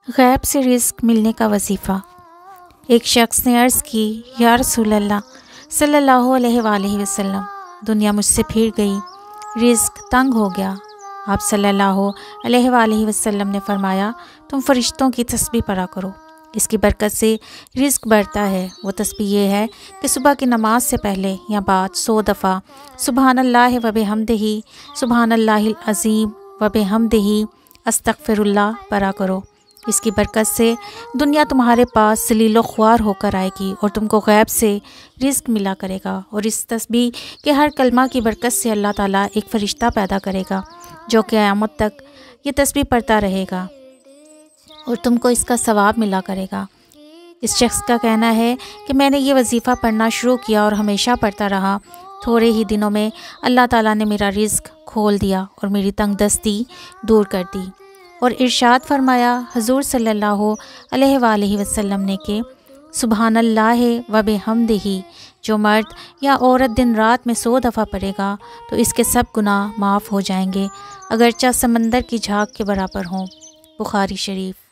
غیب سے رزق ملنے کا وظیفہ۔ ایک شخص نے عرض کی، یا رسول اللہ صلی اللہ علیہ وآلہ وسلم، دنیا مجھ سے پھر گئی، رزق تنگ ہو گیا۔ آپ صلی اللہ علیہ وآلہ وسلم نے فرمایا، تم فرشتوں کی تسبیح پڑھا کرو، اس کی برکت سے رزق بڑھتا ہے۔ وہ تسبیح یہ ہے کہ صبح کی نماز سے پہلے یا بعد 100 دفعہ سبحان اللہ و بحمدہ، سبحان اللہ العظیم و بحمدہ، استغفر اللہ پڑھا کرو۔ اس کی برکت سے دنیا تمہارے پاس ذلیل و خوار ہو کر آئے گی اور تم کو غیب سے رزق ملا کرے گا۔ اور اس تسبیح کے ہر کلمہ کی برکت سے اللہ تعالیٰ ایک فرشتہ پیدا کرے گا جو قیامت تک یہ تسبیح پڑھتا رہے گا اور تم کو اس کا ثواب ملا کرے گا۔ اس شخص کا کہنا ہے کہ میں نے یہ وظیفہ پڑھنا شروع کیا اور ہمیشہ پڑھتا رہا۔ تھوڑے ہی دنوں میں اللہ تعالیٰ نے میرا رزق کھول دیا اور میری تنگ دستی دور کر دی۔ اور ارشاد فرمایا حضور صلی اللہ علیہ وآلہ وسلم نے کہ سبحان اللہ و بحمدہ جو مرد یا عورت دن رات میں 100 دفعہ پڑھے گا تو اس کے سب گناہ معاف ہو جائیں گے، اگرچہ سمندر کی جھاگ کے برابر ہوں۔ بخاری شریف۔